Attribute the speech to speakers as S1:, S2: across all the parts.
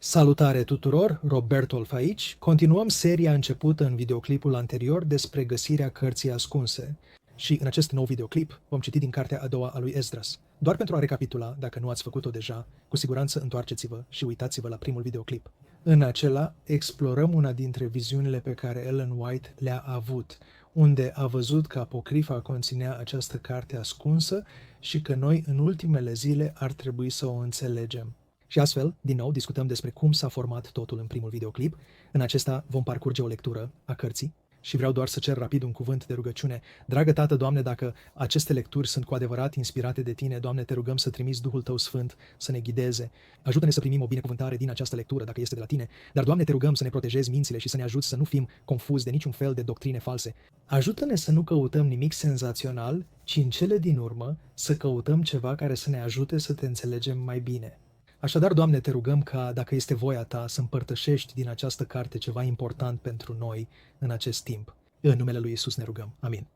S1: Salutare tuturor, Roberto aici. Continuăm seria începută în videoclipul anterior despre găsirea cărții ascunse. Și în acest nou videoclip vom citi din cartea a doua a lui Esdras. Doar pentru a recapitula, dacă nu ați făcut-o deja, cu siguranță întoarceți-vă și uitați-vă la primul videoclip. În acela explorăm una dintre viziunile pe care Ellen White le-a avut, unde a văzut că apocrifa conținea această carte ascunsă și că noi în ultimele zile ar trebui să o înțelegem. Și astfel, din nou, discutăm despre cum s-a format totul în primul videoclip. În acesta vom parcurge o lectură a cărții și vreau doar să cer rapid un cuvânt de rugăciune. Dragă Tată, Doamne, dacă aceste lecturi sunt cu adevărat inspirate de Tine, Doamne, te rugăm să trimiți Duhul Tău Sfânt să ne ghideze. Ajută-ne să primim o binecuvântare din această lectură, dacă este de la Tine, dar, Doamne, te rugăm să ne protejezi mințile și să ne ajuți să nu fim confuzi de niciun fel de doctrine false. Ajută-ne să nu căutăm nimic senzațional, ci în cele din urmă să căutăm ceva care să ne ajute să te înțelegem mai bine. Așadar, Doamne, te rugăm ca, dacă este voia Ta, să împărtășești din această carte ceva important pentru noi în acest timp. În numele Lui Iisus ne rugăm. Amin.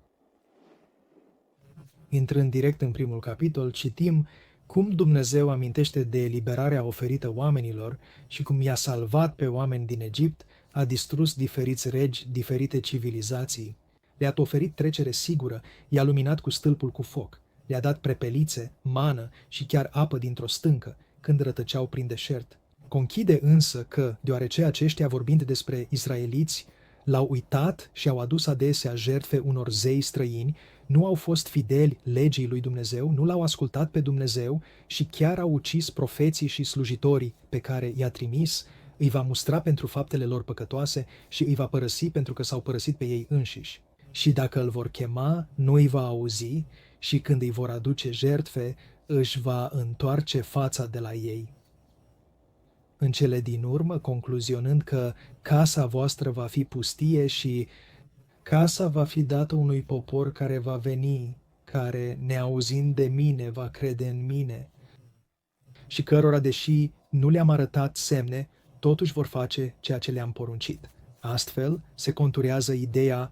S1: Intrând direct în primul capitol, citim cum Dumnezeu amintește de eliberarea oferită oamenilor și cum i-a salvat pe oameni din Egipt, a distrus diferiți regi, diferite civilizații. Le-a oferit trecere sigură, i-a luminat cu stâlpul cu foc, le-a dat prepelițe, mană și chiar apă dintr-o stâncă, când rătăceau prin deșert. Conchide însă că, deoarece aceștia, vorbind despre israeliți, l-au uitat și au adus adesea jertfe unor zei străini, nu au fost fideli legii lui Dumnezeu, nu l-au ascultat pe Dumnezeu și chiar au ucis profeții și slujitorii pe care i-a trimis, îi va mustra pentru faptele lor păcătoase și îi va părăsi pentru că s-au părăsit pe ei înșiși. Și dacă îl vor chema, nu îi va auzi și când îi vor aduce jertfe, își va întoarce fața de la ei. În cele din urmă, concluzionând că casa voastră va fi pustie și casa va fi dată unui popor care va veni, care, neauzind de mine, va crede în mine și cărora, deși nu le-am arătat semne, totuși vor face ceea ce le-am poruncit. Astfel, se conturează ideea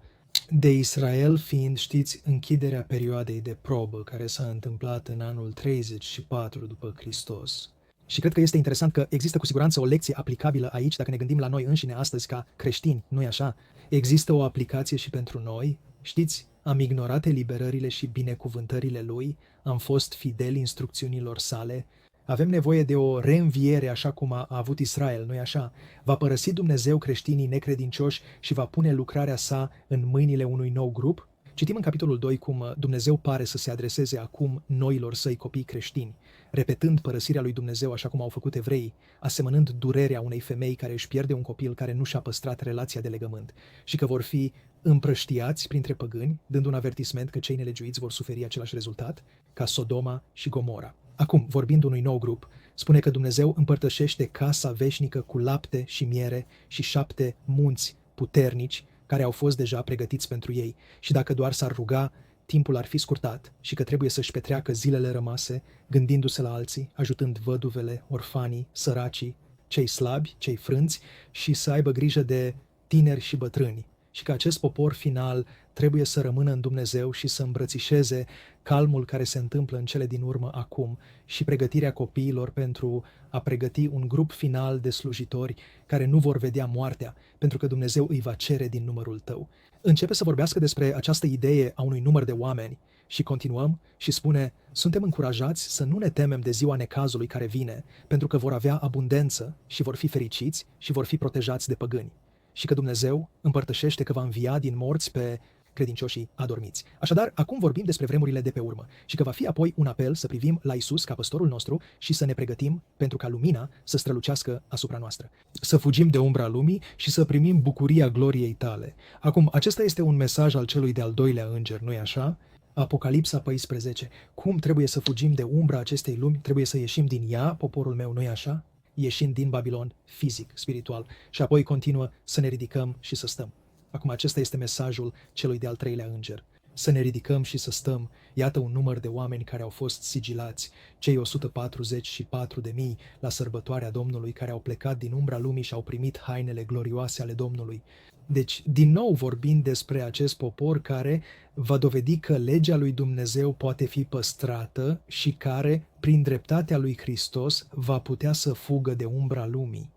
S1: de Israel fiind, știți, închiderea perioadei de probă care s-a întâmplat în anul 34 după Hristos. Și cred că este interesant că există cu siguranță o lecție aplicabilă aici, dacă ne gândim la noi înșine astăzi ca creștini, nu-i așa? Există o aplicație și pentru noi? Știți, am ignorat eliberările și binecuvântările Lui, am fost fideli instrucțiunilor sale. Avem nevoie de o reînviere așa cum a avut Israel, nu-i așa? Va părăsi Dumnezeu creștinii necredincioși și va pune lucrarea sa în mâinile unui nou grup? Citim în capitolul 2 cum Dumnezeu pare să se adreseze acum noilor săi copii creștini, repetând părăsirea lui Dumnezeu așa cum au făcut evreii, asemănând durerea unei femei care își pierde un copil care nu și-a păstrat relația de legământ și că vor fi împrăștiați printre păgâni, dând un avertisment că cei nelegiuiți vor suferi același rezultat ca Sodoma și Gomora. Acum, vorbind unui nou grup, spune că Dumnezeu împărtășește casa veșnică cu lapte și miere și 7 munți puternici care au fost deja pregătiți pentru ei și dacă doar s-ar ruga, timpul ar fi scurtat și că trebuie să-și petreacă zilele rămase gândindu-se la alții, ajutând văduvele, orfanii, săracii, cei slabi, cei frânți și să aibă grijă de tineri și bătrâni. Și că acest popor final trebuie să rămână în Dumnezeu și să îmbrățișeze calmul care se întâmplă în cele din urmă acum și pregătirea copiilor pentru a pregăti un grup final de slujitori care nu vor vedea moartea, pentru că Dumnezeu îi va cere din numărul tău. Începe să vorbească despre această idee a unui număr de oameni și continuăm și spune: suntem încurajați să nu ne temem de ziua necazului care vine, pentru că vor avea abundență și vor fi fericiți și vor fi protejați de păgâni. Și că Dumnezeu împărtășește că va învia din morți pe credincioșii adormiți. Așadar, acum vorbim despre vremurile de pe urmă și că va fi apoi un apel să privim la Isus ca păstorul nostru și să ne pregătim pentru ca lumina să strălucească asupra noastră. Să fugim de umbra lumii și să primim bucuria gloriei tale. Acum, acesta este un mesaj al celui de-al doilea înger, nu-i așa? Apocalipsa 14. Cum trebuie să fugim de umbra acestei lumi? Trebuie să ieșim din ea, poporul meu, nu-i așa? Ieșind din Babilon fizic, spiritual, și apoi continuă să ne ridicăm și să stăm. Acum acesta este mesajul celui de-al treilea înger. Să ne ridicăm și să stăm. Iată un număr de oameni care au fost sigilați, cei 144.000 la sărbătoarea Domnului, care au plecat din umbra lumii și au primit hainele glorioase ale Domnului. Deci, din nou vorbind despre acest popor care va dovedi că legea lui Dumnezeu poate fi păstrată și care, prin dreptatea lui Hristos, va putea să fugă de umbra lumii.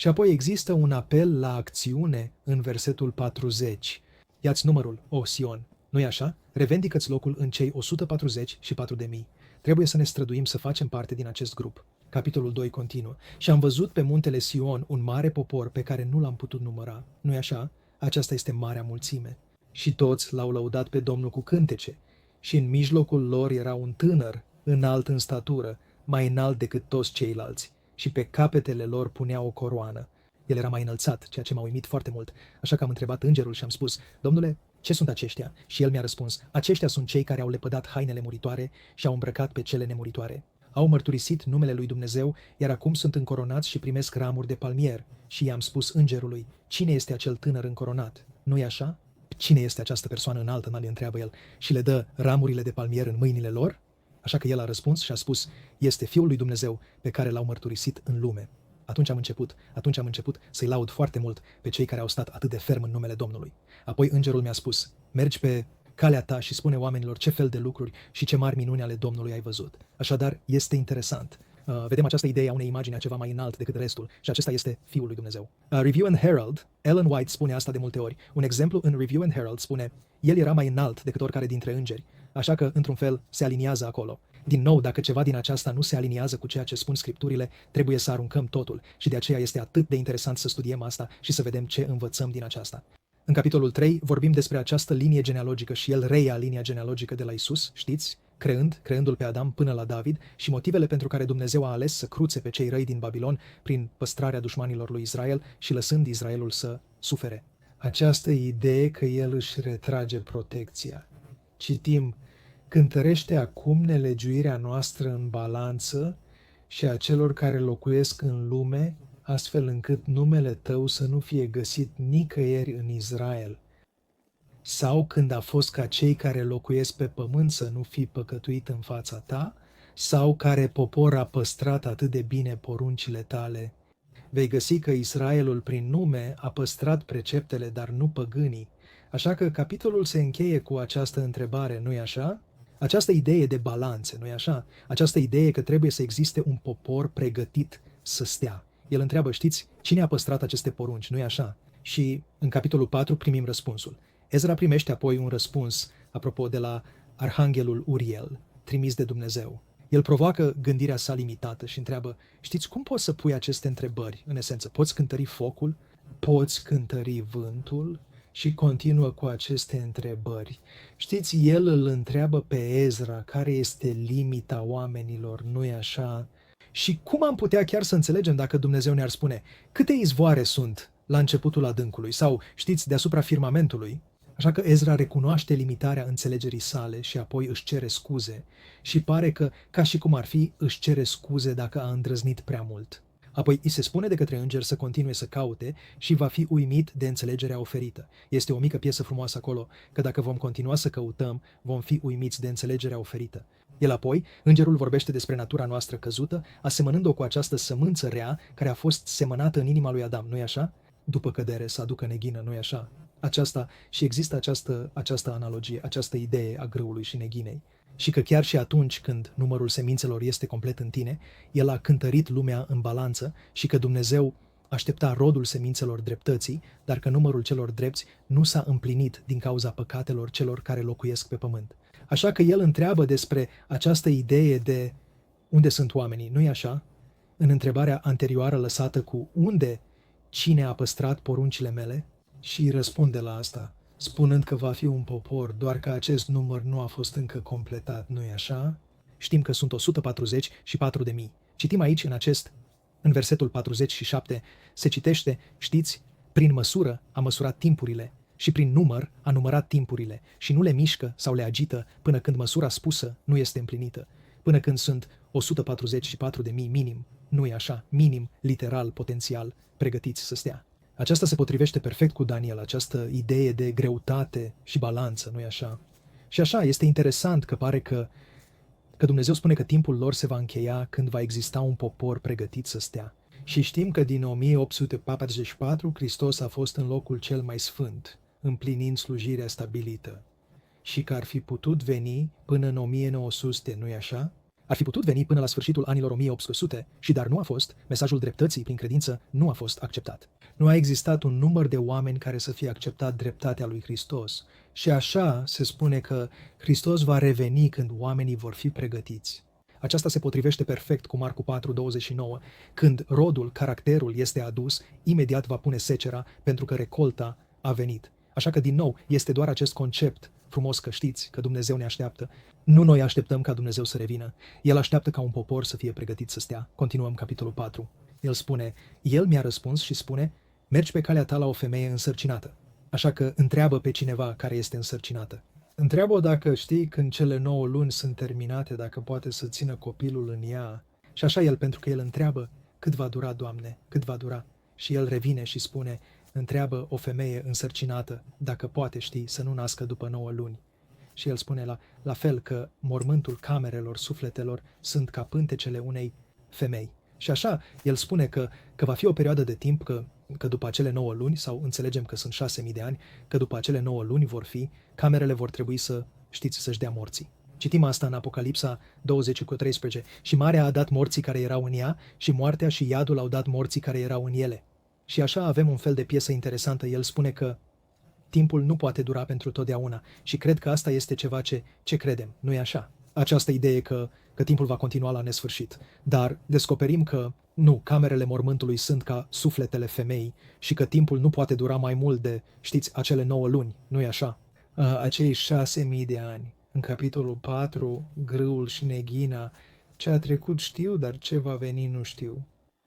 S1: Și apoi există un apel la acțiune în versetul 40. Ia-ți numărul, o Sion, nu-i așa? Revendică-ți locul în cei 144.000. Trebuie să ne străduim să facem parte din acest grup. Capitolul 2 continuă. Și am văzut pe muntele Sion un mare popor pe care nu l-am putut număra. Nu-i așa? Aceasta este marea mulțime. Și toți l-au lăudat pe Domnul cu cântece. Și în mijlocul lor era un tânăr, înalt în statură, mai înalt decât toți ceilalți. Și pe capetele lor punea o coroană. El era mai înălțat, ceea ce m-a uimit foarte mult. Așa că am întrebat îngerul și am spus: Domnule, ce sunt aceștia? Și el mi-a răspuns: aceștia sunt cei care au lepădat hainele muritoare și au îmbrăcat pe cele nemuritoare. Au mărturisit numele lui Dumnezeu, iar acum sunt încoronați și primesc ramuri de palmier. Și i-am spus îngerului: cine este acel tânăr încoronat? Nu-i așa? Cine este această persoană înaltă? Îl întreabă el. Și le dă ramurile de palmier în mâinile lor? Așa că el a răspuns și a spus: este Fiul lui Dumnezeu pe care l-au mărturisit în lume. Atunci am început să-i laud foarte mult pe cei care au stat atât de ferm în numele Domnului. Apoi îngerul mi-a spus: mergi pe calea ta și spune oamenilor ce fel de lucruri și ce mari minuni ale Domnului ai văzut. Așadar, este interesant. Vedem această idee a unei imagini a ceva mai înalt decât restul și acesta este Fiul lui Dumnezeu. Review and Herald, Ellen White spune asta de multe ori. Un exemplu în Review and Herald spune: el era mai înalt decât oricare dintre îngeri, așa că, într-un fel, se aliniază acolo. Din nou, dacă ceva din aceasta nu se aliniază cu ceea ce spun scripturile, trebuie să aruncăm totul și de aceea este atât de interesant să studiem asta și să vedem ce învățăm din aceasta. În capitolul 3 vorbim despre această linie genealogică și el reia linia genealogică de la Isus, știți? Creându-l pe Adam până la David și motivele pentru care Dumnezeu a ales să cruțe pe cei răi din Babilon prin păstrarea dușmanilor lui Israel și lăsând Israelul să sufere. Această idee că el își retrage protecția. Citim: cântărește acum nelegiuirea noastră în balanță și a celor care locuiesc în lume, astfel încât numele tău să nu fie găsit nicăieri în Israel. Sau când a fost ca cei care locuiesc pe pământ să nu fi păcătuit în fața ta, sau care popor a păstrat atât de bine poruncile tale. Vei găsi că Israelul prin nume a păstrat preceptele, dar nu păgânii. Așa că capitolul se încheie cu această întrebare, nu-i așa? Această idee de balanțe, nu-i așa? Această idee că trebuie să existe un popor pregătit să stea. El întreabă: știți, cine a păstrat aceste porunci, nu-i așa? Și în capitolul 4 primim răspunsul. Ezra primește apoi un răspuns, apropo, de la arhanghelul Uriel, trimis de Dumnezeu. El provoacă gândirea sa limitată și întreabă: știți, cum poți să pui aceste întrebări? În esență, poți cântări focul? Poți cântări vântul? Și continuă cu aceste întrebări. Știți, el îl întreabă pe Ezra care este limita oamenilor, nu-i așa? Și cum am putea chiar să înțelegem dacă Dumnezeu ne-ar spune: câte izvoare sunt la începutul adâncului? Sau, știți, deasupra firmamentului? Așa că Ezra recunoaște limitarea înțelegerii sale și apoi își cere scuze și pare că, ca și cum ar fi, își cere scuze dacă a îndrăznit prea mult. Apoi îi se spune de către înger să continue să caute și va fi uimit de înțelegerea oferită. Este o mică piesă frumoasă acolo, că dacă vom continua să căutăm, vom fi uimiți de înțelegerea oferită. El apoi, îngerul vorbește despre natura noastră căzută, asemănând-o cu această sămânță rea care a fost semănată în inima lui Adam, nu-i așa? După cădere să aducă neghină, nu-i așa? Există această analogie, această idee a grâului și neghinei. Și că chiar și atunci când numărul semințelor este complet în tine, el a cântărit lumea în balanță și că Dumnezeu aștepta rodul semințelor dreptății, dar că numărul celor drepți nu s-a împlinit din cauza păcatelor celor care locuiesc pe pământ. Așa că el întreabă despre această idee de unde sunt oamenii, nu-i așa? În întrebarea anterioară lăsată cu unde, cine a păstrat poruncile mele? Și îi răspunde la asta, spunând că va fi un popor, doar că acest număr nu a fost încă completat, nu-i așa? Știm că sunt 144.000. Citim aici în versetul 47, se citește: știți, prin măsură a măsurat timpurile și prin număr a numărat timpurile și nu le mișcă sau le agită până când măsura spusă nu este împlinită, până când sunt 144.000 minim, nu-i așa, minim, literal, potențial, pregătiți să stea. Aceasta se potrivește perfect cu Daniel, această idee de greutate și balanță, nu-i așa? Și așa, este interesant că pare că Dumnezeu spune că timpul lor se va încheia când va exista un popor pregătit să stea. Și știm că din 1844 Hristos a fost în locul cel mai sfânt, împlinind slujirea stabilită. Și că ar fi putut veni până în 1900, nu-i așa? Ar fi putut veni până la sfârșitul anilor 1800 și dar nu a fost, mesajul dreptății prin credință nu a fost acceptat. Nu a existat un număr de oameni care să fie acceptat dreptatea lui Hristos. Și așa se spune că Hristos va reveni când oamenii vor fi pregătiți. Aceasta se potrivește perfect cu Marcu 4:29, când rodul, caracterul este adus, imediat va pune secera, pentru că recolta a venit. Așa că, din nou, este doar acest concept frumos că știți că Dumnezeu ne așteaptă. Nu noi așteptăm ca Dumnezeu să revină. El așteaptă ca un popor să fie pregătit să stea. Continuăm capitolul 4. El spune, El mi-a răspuns și spune, mergi pe calea ta la o femeie însărcinată. Așa că întreabă pe cineva care este însărcinată. Întreabă dacă știi când cele 9 luni sunt terminate, dacă poate să țină copilul în ea. Și așa el, pentru că el întreabă, cât va dura, Doamne, cât va dura? Și el revine și spune, întreabă o femeie însărcinată dacă poate, știi, să nu nască după 9 luni. Și el spune la fel că mormântul camerelor sufletelor sunt ca pântecele unei femei. Și așa, el spune că va fi o perioadă de timp că după acele 9 luni, sau înțelegem că sunt 6.000 de ani, că după acele 9 luni camerele vor trebui să-și dea morții. Citim asta în Apocalipsa 20:13. Și marea a dat morții care erau în ea, și moartea și iadul au dat morții care erau în ele. Și așa avem un fel de piesă interesantă. El spune că timpul nu poate dura pentru totdeauna și cred că asta este ceva ce credem, nu-i așa? Această idee că timpul va continua la nesfârșit. Dar descoperim că nu, camerele mormântului sunt ca sufletele femeii și că timpul nu poate dura mai mult de, știți, acele 9 luni, nu-i așa? Acei 6.000 de ani. În capitolul 4, grâul și neghina, ce a trecut știu, dar ce va veni nu știu.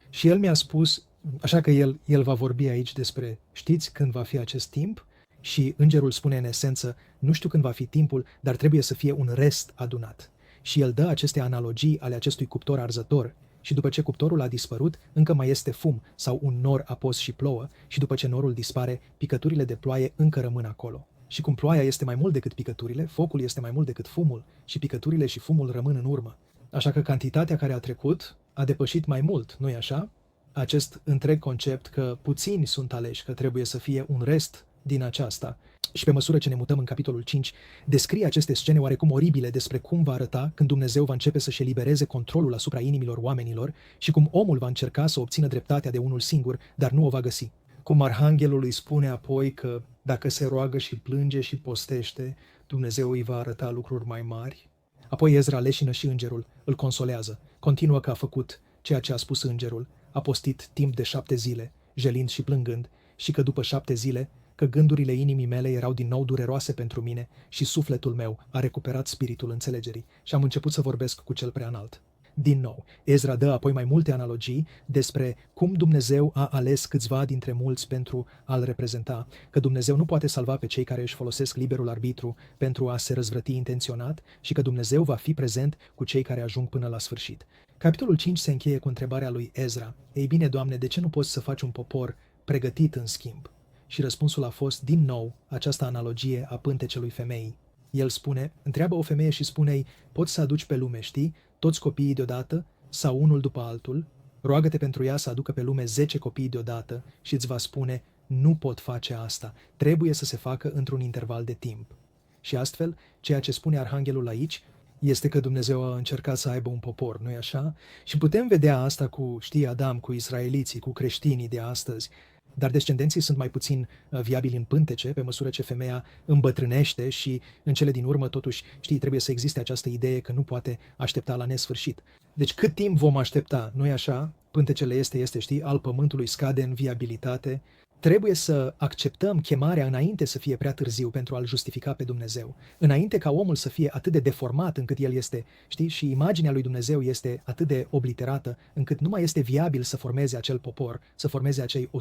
S1: Și el mi-a spus, așa că el va vorbi aici despre, știți când va fi acest timp? Și îngerul spune în esență, nu știu când va fi timpul, dar trebuie să fie un rest adunat. Și el dă aceste analogii ale acestui cuptor arzător. Și după ce cuptorul a dispărut, încă mai este fum sau un nor apos și plouă, și după ce norul dispare, picăturile de ploaie încă rămân acolo. Și cum ploaia este mai mult decât picăturile, focul este mai mult decât fumul și picăturile și fumul rămân în urmă. Așa că cantitatea care a trecut a depășit mai mult, nu-i așa? Acest întreg concept că puțini sunt aleși, că trebuie să fie un rest din aceasta. Și pe măsură ce ne mutăm în capitolul 5, descrie aceste scene oarecum oribile despre cum va arăta când Dumnezeu va începe să-și elibereze controlul asupra inimilor oamenilor și cum omul va încerca să obțină dreptatea de unul singur, dar nu o va găsi. Cum arhanghelul îi spune apoi că dacă se roagă și plânge și postește, Dumnezeu îi va arăta lucruri mai mari. Apoi Ezra leșină și îngerul, îl consolează, continuă că a făcut ceea ce a spus îngerul, a postit timp de 7 zile, jelind și plângând, și că după 7 zile, că gândurile inimii mele erau din nou dureroase pentru mine și sufletul meu a recuperat spiritul înțelegerii și am început să vorbesc cu cel preanalt. Din nou, Ezra dă apoi mai multe analogii despre cum Dumnezeu a ales câțiva dintre mulți pentru a-L reprezenta, că Dumnezeu nu poate salva pe cei care își folosesc liberul arbitru pentru a se răzvrăti intenționat și că Dumnezeu va fi prezent cu cei care ajung până la sfârșit. Capitolul 5 se încheie cu întrebarea lui Ezra. Ei bine, Doamne, de ce nu poți să faci un popor pregătit în schimb? Și răspunsul a fost, din nou, această analogie a pântecelui femeii. El spune, întreabă o femeie și spune-i, poți să aduci pe lume, știi, toți copiii deodată sau unul după altul? Roagă-te pentru ea să aducă pe lume 10 copii deodată și îți va spune, nu pot face asta, trebuie să se facă într-un interval de timp. Și astfel, ceea ce spune arhanghelul aici este că Dumnezeu a încercat să aibă un popor, nu-i așa? Și putem vedea asta cu, știi, Adam, cu israeliții, cu creștinii de astăzi. Dar descendenții sunt mai puțin viabili în pântece, pe măsură ce femeia îmbătrânește și în cele din urmă, totuși, știi, trebuie să existe această idee că nu poate aștepta la nesfârșit. Deci cât timp vom aștepta, nu-i așa? Pântecele este, știi, al pământului scade în viabilitate. Trebuie să acceptăm chemarea înainte să fie prea târziu pentru a-L justifica pe Dumnezeu. Înainte ca omul să fie atât de deformat încât el este, știi, și imaginea lui Dumnezeu este atât de obliterată încât nu mai este viabil să formeze acel popor, să formeze acei 144.000.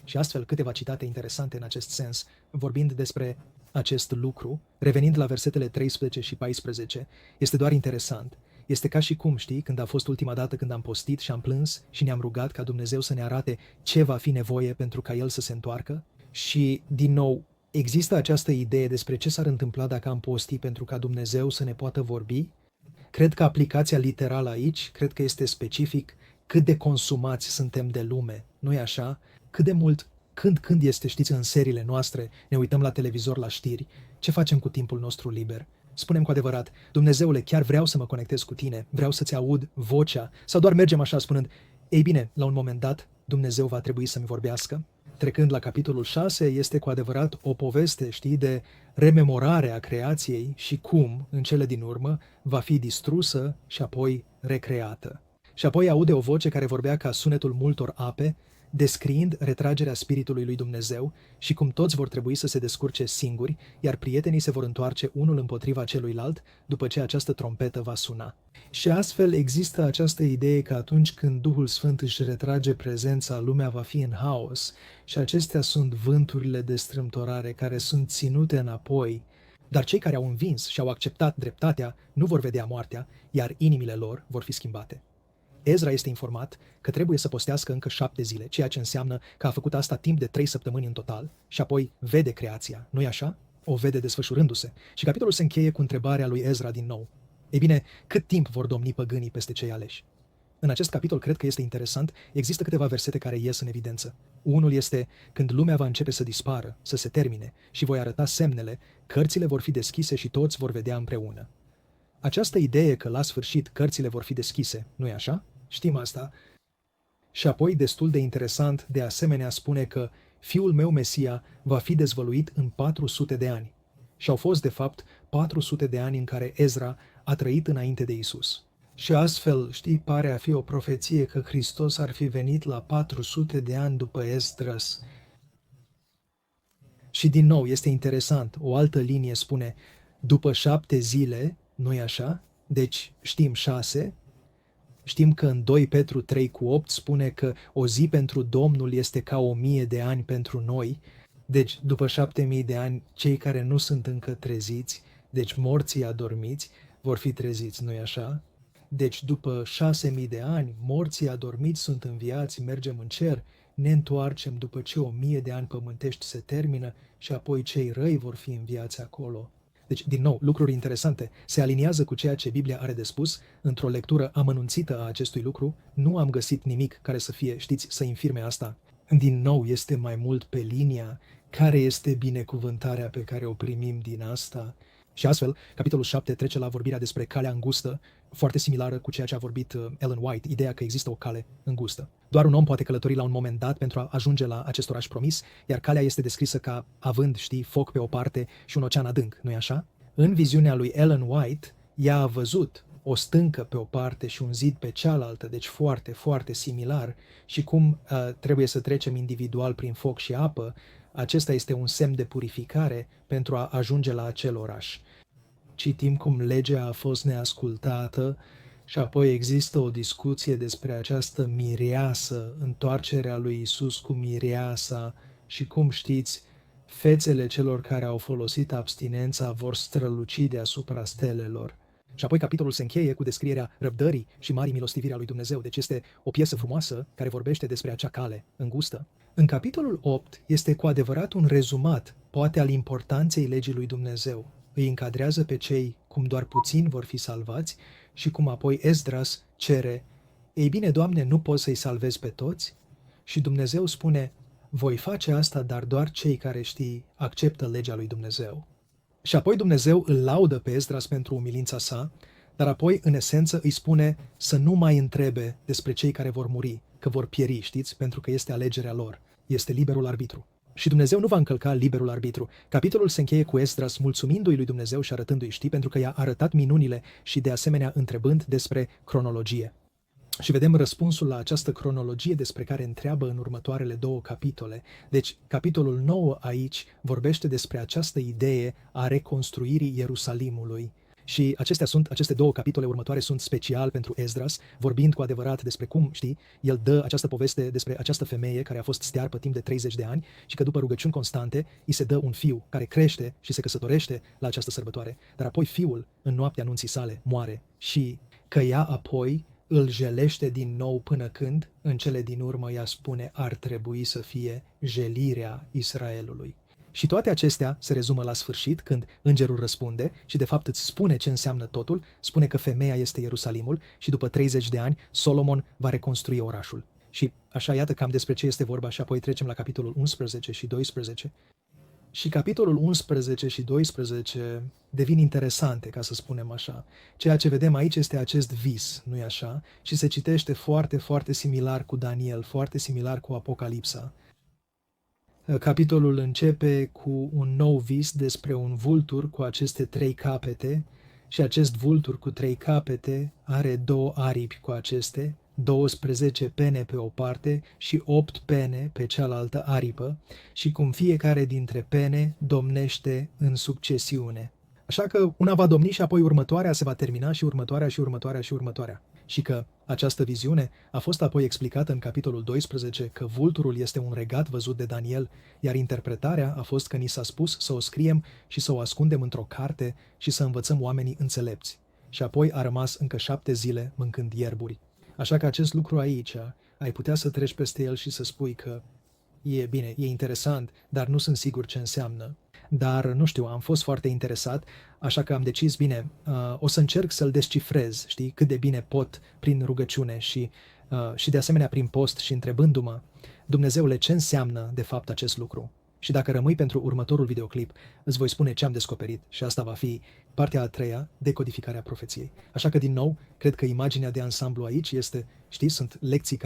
S1: Și astfel câteva citate interesante în acest sens, vorbind despre acest lucru, revenind la versetele 13 și 14, este doar interesant. Este ca și cum, știi, când a fost ultima dată când am postit și am plâns și ne-am rugat ca Dumnezeu să ne arate ce va fi nevoie pentru ca El să se întoarcă. Și, din nou, există această idee despre ce s-ar întâmpla dacă am postit pentru ca Dumnezeu să ne poată vorbi. Cred că aplicația literală aici, cred că este specific cât de consumați suntem de lume, nu-i așa? Cât de mult, când este, știți, în seriile noastre, ne uităm la televizor, la știri, ce facem cu timpul nostru liber? spunem cu adevărat, Dumnezeule, chiar vreau să mă conectez cu tine, vreau să-ți aud vocea, sau doar mergem așa spunând, ei bine, la un moment dat, Dumnezeu va trebui să-mi vorbească? Trecând la capitolul 6, este cu adevărat o poveste, de rememorare a creației și cum, în cele din urmă, va fi distrusă și apoi recreată. Și apoi aude o voce care vorbea ca sunetul multor ape, descriind retragerea Spiritului lui Dumnezeu și cum toți vor trebui să se descurce singuri, iar prietenii se vor întoarce unul împotriva celuilalt după ce această trompetă va suna. Și astfel există această idee că atunci când Duhul Sfânt își retrage prezența, lumea va fi în haos și acestea sunt vânturile de strâmtorare care sunt ținute înapoi, dar cei care au învins și au acceptat dreptatea nu vor vedea moartea, iar inimile lor vor fi schimbate. Ezra este informat că trebuie să postească încă 7 zile, ceea ce înseamnă că a făcut asta timp de 3 săptămâni în total și apoi vede creația, nu-i așa? O vede desfășurându-se. Și capitolul se încheie cu întrebarea lui Ezra din nou. Ei bine, cât timp vor domni păgânii peste cei aleși? În acest capitol cred că este interesant, există câteva versete care ies în evidență. Unul este, când lumea va începe să dispară, să se termine și voi arăta semnele, cărțile vor fi deschise și toți vor vedea împreună. Această idee că la sfârșit cărțile vor fi deschise, nu-i așa? Știm asta. Și apoi, destul de interesant, de asemenea spune că Fiul meu Mesia va fi dezvăluit în 400 de ani. Și au fost, de fapt, 400 de ani în care Ezra a trăit înainte de Isus. Și astfel, pare a fi o profeție că Hristos ar fi venit la 400 de ani după Esdras. Și din nou, este interesant, o altă linie spune, după 7 zile, nu-i așa? Deci știm 6. Știm că în 2 Petru 3:8 spune că o zi pentru Domnul este ca 1000 de ani pentru noi. Deci după 7000 de ani, cei care nu sunt încă treziți, deci morții adormiți, vor fi treziți, nu-i așa? Deci după 6000 de ani, morții adormiți sunt înviați, mergem în cer, ne întoarcem după ce 1000 de ani pământești se termină și apoi cei răi vor fi înviați acolo. Deci, din nou, lucruri interesante. Se aliniază cu ceea ce Biblia are de spus. Într-o lectură amănunțită a acestui lucru, nu am găsit nimic care să fie, să infirme asta. Din nou, este mai mult pe linia care este binecuvântarea pe care o primim din asta. Și astfel, capitolul 7 trece la vorbirea despre calea îngustă, foarte similară cu ceea ce a vorbit Ellen White, ideea că există o cale îngustă. Doar un om poate călători la un moment dat pentru a ajunge la acest oraș promis, iar calea este descrisă ca având, foc pe o parte și un ocean adânc, nu-i așa? În viziunea lui Ellen White, ea a văzut o stâncă pe o parte și un zid pe cealaltă, deci foarte, foarte similar, și cum trebuie să trecem individual prin foc și apă. Acesta este un semn de purificare pentru a ajunge la acel oraș. Citim cum legea a fost neascultată și apoi există o discuție despre această mireasă, întoarcerea lui Isus cu mireasa și cum știți, fețele celor care au folosit abstinența vor străluci deasupra stelelor. Și apoi capitolul se încheie cu descrierea răbdării și marii milostiviri a lui Dumnezeu. Deci este o piesă frumoasă care vorbește despre acea cale îngustă. În capitolul 8 este cu adevărat un rezumat, poate al importanței legii lui Dumnezeu. Îi încadrează pe cei cum doar puțini vor fi salvați și cum apoi Esdras cere, ei bine, Doamne, nu poți să-i salvezi pe toți? Și Dumnezeu spune, voi face asta, dar doar cei care acceptă legea lui Dumnezeu. Și apoi Dumnezeu îl laudă pe Esdras pentru umilința sa, dar apoi, în esență, îi spune să nu mai întrebe despre cei care vor muri, că vor pieri, pentru că este alegerea lor. Este liberul arbitru. Și Dumnezeu nu va încălca liberul arbitru. Capitolul se încheie cu Esdras mulțumindu-i lui Dumnezeu și arătându-i, pentru că i-a arătat minunile și de asemenea întrebând despre cronologie. Și vedem răspunsul la această cronologie despre care întreabă în următoarele 2 capitole. Deci, capitolul 9 aici vorbește despre această idee a reconstruirii Ierusalimului. Și aceste 2 capitole următoare sunt special pentru Esdras, vorbind cu adevărat despre cum, el dă această poveste despre această femeie care a fost stearpă timp de 30 de ani și că după rugăciuni constante îi se dă un fiu care crește și se căsătorește la această sărbătoare. Dar apoi fiul, în noaptea anunții sale, moare și că ea apoi îl jelește din nou până când, în cele din urmă, ea spune, ar trebui să fie jelirea Israelului. Și toate acestea se rezumă la sfârșit, când îngerul răspunde și de fapt îți spune ce înseamnă totul, spune că femeia este Ierusalimul și după 30 de ani Solomon va reconstrui orașul. Și așa iată cam despre ce este vorba și apoi trecem la capitolul 11 și 12. Și capitolul 11 și 12 devin interesante, ca să spunem așa. Ceea ce vedem aici este acest vis, nu-i așa? Și se citește foarte, foarte similar cu Daniel, foarte similar cu Apocalipsa. Capitolul începe cu un nou vis despre un vultur cu aceste 3 capete și acest vultur cu 3 capete are 2 aripi cu aceste, 12 pene pe o parte și 8 pene pe cealaltă aripă și cum fiecare dintre pene domnește în succesiune. Așa că una va domni și apoi următoarea se va termina și următoarea și următoarea și următoarea. Și că această viziune a fost apoi explicată în capitolul 12 că vulturul este un regat văzut de Daniel, iar interpretarea a fost că ni s-a spus să o scriem și să o ascundem într-o carte și să învățăm oamenii înțelepți. Și apoi a rămas încă 7 zile mâncând ierburi. Așa că acest lucru aici, ai putea să treci peste el și să spui că e bine, e interesant, dar nu sunt sigur ce înseamnă. Dar, nu știu, am fost foarte interesat, așa că am decis, bine, o să încerc să-l descifrez, știi, cât de bine pot prin rugăciune și de asemenea prin post și întrebându-mă, Dumnezeule, ce înseamnă de fapt acest lucru? Și dacă rămâi pentru următorul videoclip, îți voi spune ce am descoperit și asta va fi partea a treia, decodificarea profeției. Așa că, din nou, cred că imaginea de ansamblu aici este, știi, sunt lecții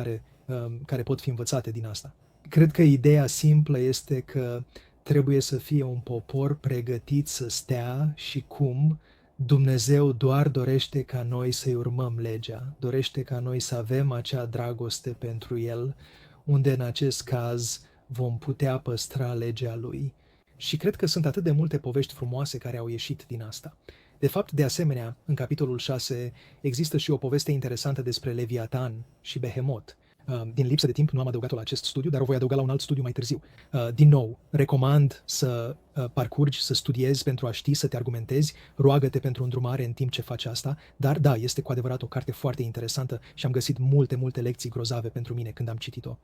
S1: care pot fi învățate din asta. Cred că ideea simplă este că trebuie să fie un popor pregătit să stea și cum Dumnezeu doar dorește ca noi să-i urmăm legea, dorește ca noi să avem acea dragoste pentru El, unde în acest caz vom putea păstra legea Lui. Și cred că sunt atât de multe povești frumoase care au ieșit din asta. De fapt, de asemenea, în capitolul 6 există și o poveste interesantă despre Leviatan și Behemot. Din lipsă de timp nu am adăugat-o la acest studiu, dar o voi adăuga la un alt studiu mai târziu. Din nou, recomand să parcurgi, să studiezi pentru a ști, să te argumentezi, roagă-te pentru îndrumare în timp ce faci asta, dar da, este cu adevărat o carte foarte interesantă și am găsit multe, multe lecții grozave pentru mine când am citit-o.